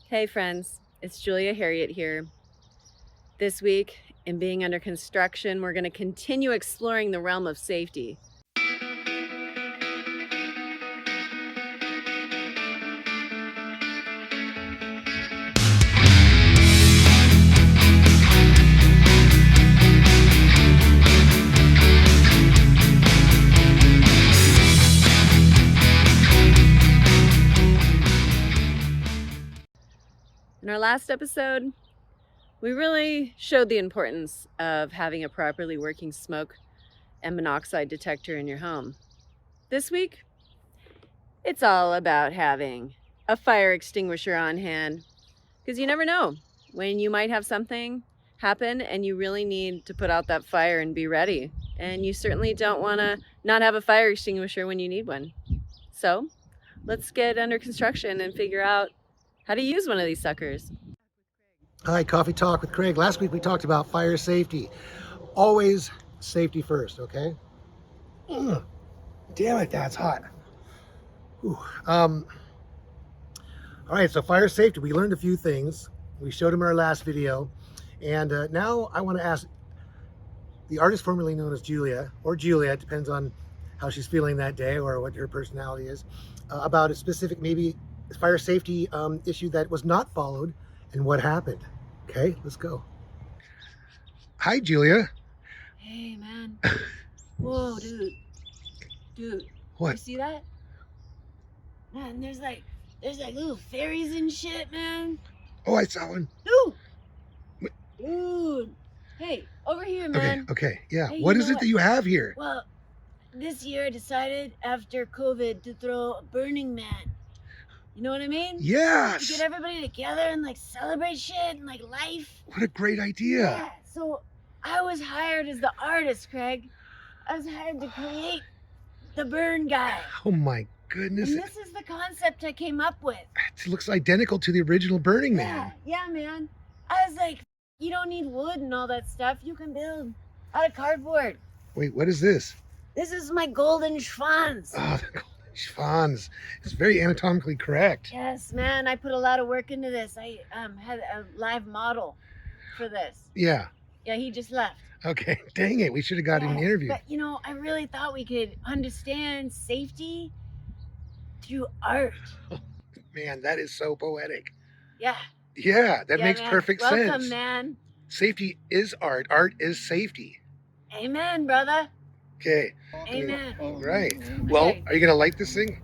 Hey friends, it's Julia Harriet here. This week, in Being Under Construction, we're going to continue exploring the realm of safety. In our last episode, we really showed the importance of having a properly working smoke and monoxide detector in your home. This week, it's all about having a fire extinguisher on hand, because you never know when you might have something happen and you really need to put out that fire and be ready. And you certainly don't want to not have a fire extinguisher when you need one. So let's get under construction and figure out how to use one of these suckers. Hi, Coffee Talk with Craig. Last week we talked about fire safety. Always safety first, okay? Damn it, that's hot. All right, so fire safety. We learned a few things. We showed them in our last video. And now I want to ask the artist formerly known as Julia, or Julia, it depends on how she's feeling that day or what her personality is, about a specific maybe fire safety issue that was not followed and what happened. Okay, let's go. Hi, Julia. Hey, man. Whoa, dude. Dude. What? You see that? Man, there's like little fairies and shit, man. Oh, I saw one. Dude. Dude. Hey, over here, man. Okay, yeah. Hey, What you is know it that you have here? Well, this year I decided after COVID to throw a Burning Man. You know what I mean? Yes. To get everybody together and like celebrate shit and like life. What a great idea. Yeah. So I was hired as the artist, Craig. I was hired to create the burn guy. Oh my goodness. And this is the concept I came up with. It looks identical to the original Burning Man. Yeah, man. I was like, you don't need wood and all that stuff. You can build out of cardboard. Wait, what is this? This is my golden schwanz. Oh, the golden schwanz. It's very anatomically correct. Yes, man. I put a lot of work into this. I had a live model for this. Yeah. Yeah, he just left. Okay. Dang it. We should have got him an interview. But, you know, I really thought we could understand safety through art. Man, that is so poetic. Yeah. Yeah, that makes man. perfect sense. Welcome, man. Safety is art. Art is safety. Amen, brother. Okay. Amen. Right. Well, Okay. are you going to light this thing?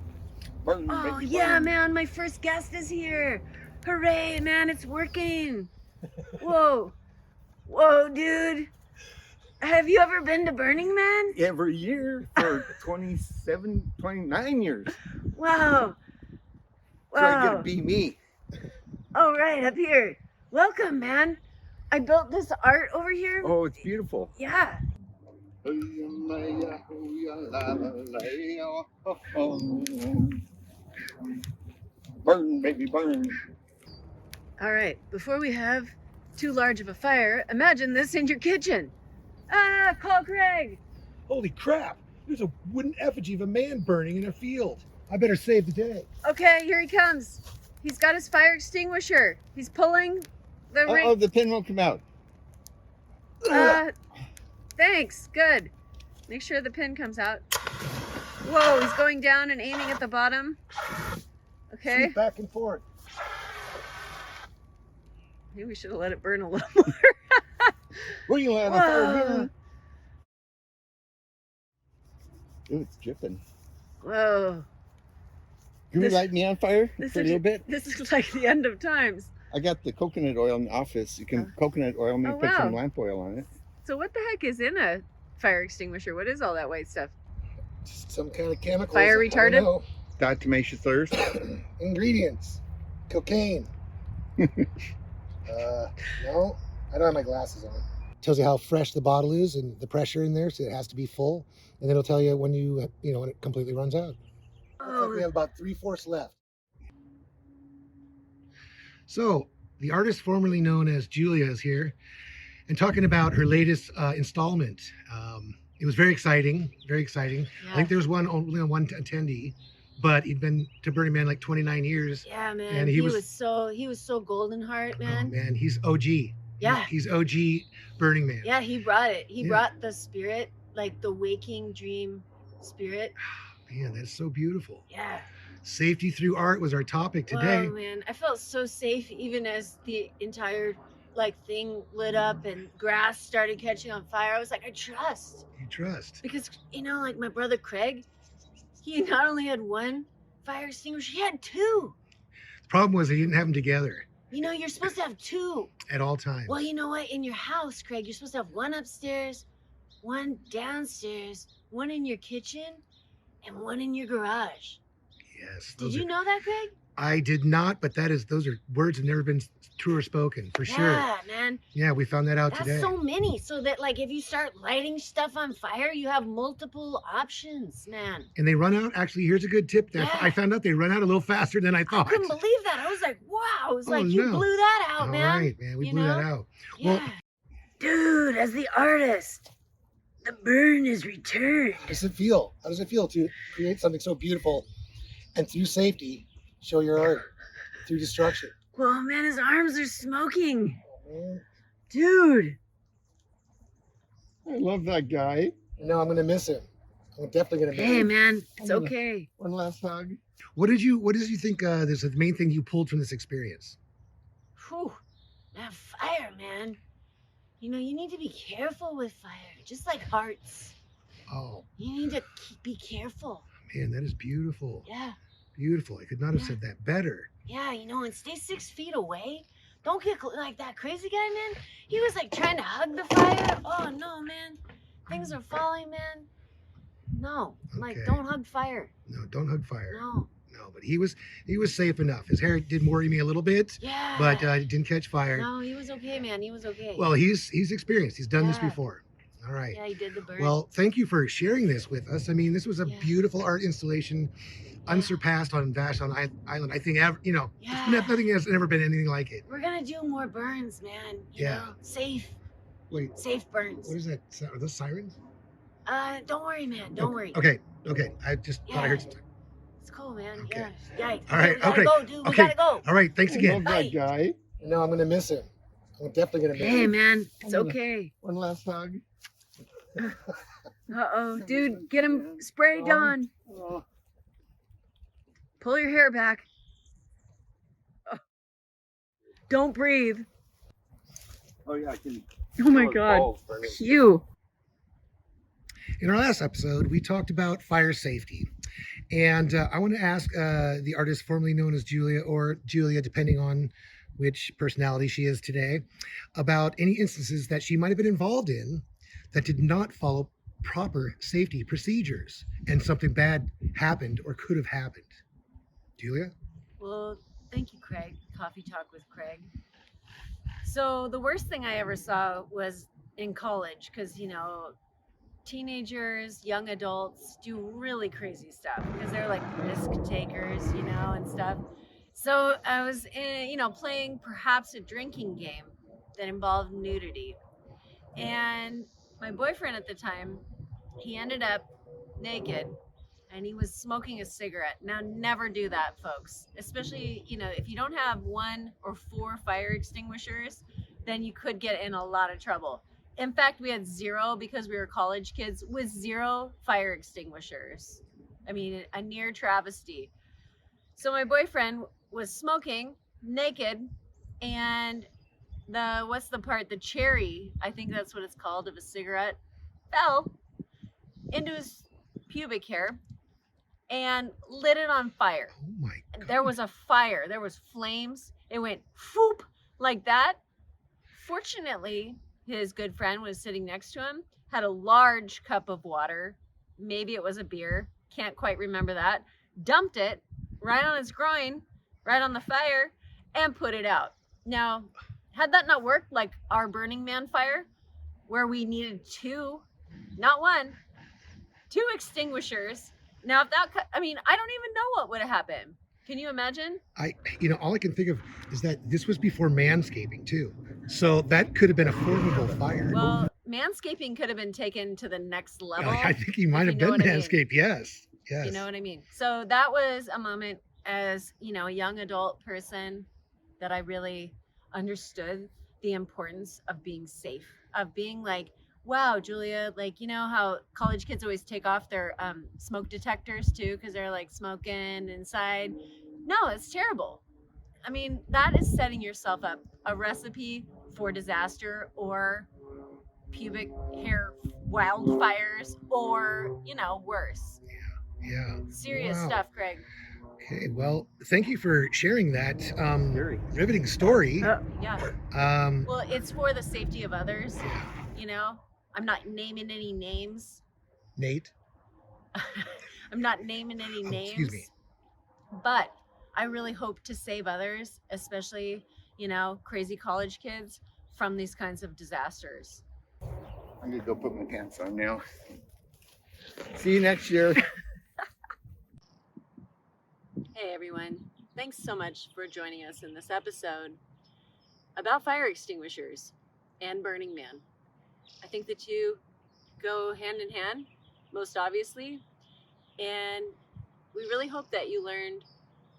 Oh, yeah, man. My first guest is here. Hooray, man. It's working. Whoa. Whoa, dude. Have you ever been to Burning Man? Every year for 29 years. Wow. So I get to be me. Oh, right, up here. Welcome, man. I built this art over here. Oh, it's beautiful. Yeah. Burn, baby, burn. All right, before we have too large of a fire, imagine this in your kitchen. Ah, call Craig. Holy crap. There's a wooden effigy of a man burning in a field. I better save the day. Okay, here he comes. He's got his fire extinguisher. He's pulling the ring. Oh, the pin won't come out. Thanks, good. Make sure the pin comes out. Whoa, he's going down and aiming at the bottom. Okay. Sweep back and forth. Maybe we should have let it burn a little more. Where you at? Whoa. Ooh, it's dripping. Whoa. Can you This- light me on fire for a little bit? This is like the end of times. I got the coconut oil in the office. You can coconut oil me, Oh, put some wow. lamp oil on it. So what the heck is in a fire extinguisher? What is all that white stuff? Just some kind of chemical. Fire retardant? Diatomaceous thirst. Ingredients. Cocaine. No, I don't have my glasses on. Tells you how fresh the bottle is and the pressure in there, so it has to be full. And then it'll tell you when when it completely runs out. Looks like we have about 3/4 left. So the artist formerly known as Julia is here and talking about her latest installment. It was very exciting, very exciting. Yeah. I think there's only one attendee. but he'd been to Burning Man like 29 years. Yeah, man. And he was so golden heart, man. Oh man, he's OG. Yeah. He's OG Burning Man. Yeah, he brought it. He Yeah. brought the spirit, like the waking dream spirit. Man, that's so beautiful. Yeah. Safety through art was our topic today. Oh man, I felt so safe even as the entire thing lit up and grass started catching on fire. I was like, I trust. You trust. Because like my brother Craig, he not only had one fire extinguisher, he had two. The problem was he didn't have them together. You're supposed to have two at all times. Well, you know what? In your house, Craig, you're supposed to have one upstairs, one downstairs, one in your kitchen, and one in your garage. Yes. Did you know that, Craig? I did not, but those are words have never been truer spoken, for sure. Yeah, man. Yeah, we found that out That's today. so many. So that if you start lighting stuff on fire, you have multiple options, man. And they run out. Actually, here's a good tip. Yeah. I found out they run out a little faster than I thought. I couldn't believe that. I was like, wow. It was Oh, you no. blew that out, All man. right, man. We blew that out. Yeah. Well, dude, as the artist, the burn is returned. how does it feel? How does it feel to create something so beautiful and through safety, show your art through destruction? Well, man, his arms are smoking. Oh, man. Dude. I love that guy. No, I'm going to miss him. I'm definitely going to miss Hey, him. man, it's I'm gonna- okay. One last hug. What did you think is the main thing you pulled from this experience? Whew. That fire, man. You need to be careful with fire, just like hearts. Oh, You need to be careful. man, that is beautiful. Yeah. Beautiful. I could not have Yeah. said that better. Yeah, and stay 6 feet away. Don't get like that crazy guy, man. He was trying to hug the fire. Oh no, man. Things are falling, man. No, Okay. don't hug fire. No, don't hug fire. No. No, but he was safe enough. His hair did worry me a little bit, Yeah. but it didn't catch fire. No, he was okay, man. He was okay. Well, he's experienced. He's done this Yeah. before. All right. Yeah, he did the burn. Well, thank you for sharing this with us. I mean, this was a Yeah. beautiful art installation, unsurpassed on Vashon Island. I think Yeah. nothing has ever been anything like it. We're gonna do more burns, man. You Yeah. know? Safe Wait, burns. what is that? Are those sirens? Don't worry, man. Don't worry. Okay. I just thought I heard Yeah. something. It's cool, man. Okay. Yeah. All right, We gotta okay, go, dude. We okay. gotta go. All right. Thanks I again. love that guy. No, I'm gonna miss him. I'm definitely gonna miss Hey, him. man. It's I'm gonna- okay. One last hug. Uh-oh. Dude, get him sprayed on. Oh. Pull your hair back. Oh. Don't breathe. Oh yeah, I can. Oh my feel his God. balls burning. Phew. In our last episode, we talked about fire safety. And I want to ask the artist formerly known as Julia, or Julia, depending on which personality she is today, about any instances that she might have been involved in that did not follow proper safety procedures and something bad happened or could have happened. Julia? Well, thank you, Craig. Coffee Talk with Craig. So the worst thing I ever saw was in college because, teenagers, young adults do really crazy stuff because they're risk takers, and stuff. So I was, playing perhaps a drinking game that involved nudity. And my boyfriend at the time, he ended up naked and he was smoking a cigarette. Now, never do that, folks. Especially, if you don't have 1 or 4 fire extinguishers, then you could get in a lot of trouble. In fact, we had 0 because we were college kids with 0 fire extinguishers. I mean, a near travesty. So my boyfriend was smoking naked, and the cherry, I think that's what it's called, of a cigarette, fell into his pubic hair and lit it on fire. Oh my God. There was a fire. There was flames. It went whoop like that. Fortunately, his good friend was sitting next to him, had a large cup of water. Maybe it was a beer. Can't quite remember that. Dumped it right on his groin, right on the fire, and put it out. Now, had that not worked, like our Burning Man fire, where we needed 2, not 1, 2 extinguishers. Now, if that, I don't even know what would have happened. Can you imagine? All I can think of is that this was before manscaping too. So that could have been a formidable fire. Well, manscaping could have been taken to the next level. I think he might if have you know been what I mean. manscaped, yes. Yes. You know what I mean? So that was a moment as, you know, a young adult person that I really understood the importance of being safe, of being like, wow, Julia, like, you know how college kids always take off their smoke detectors too because they're like smoking inside? No, it's terrible. I mean, that is setting yourself up a recipe for disaster or pubic hair wildfires or, you know, worse. Yeah. Serious Wow. stuff, Greg. Okay. Well, thank you for sharing that Scary. riveting story. Yeah. Um, Well, it's for the safety of others, yeah. you know? I'm not naming any names. Nate. I'm not naming any Oh, excuse me. names, but I really hope to save others, especially, you know, crazy college kids from these kinds of disasters. I'm gonna go put my pants on now. See you next year. Hey everyone, thanks so much for joining us in this episode about fire extinguishers and Burning Man. I think the two go hand in hand, most obviously, and we really hope that you learned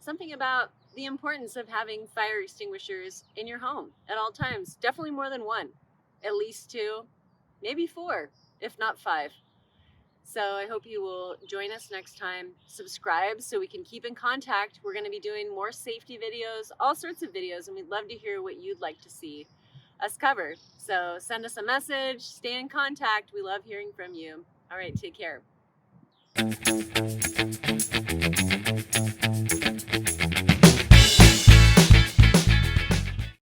something about the importance of having fire extinguishers in your home at all times. Definitely more than one, at least two, maybe four, if not five. So I hope you will join us next time. Subscribe so we can keep in contact. We're going to be doing more safety videos, all sorts of videos, and we'd love to hear what you'd like to see us cover. So send us a message, stay in contact. We love hearing from you. All right, take care.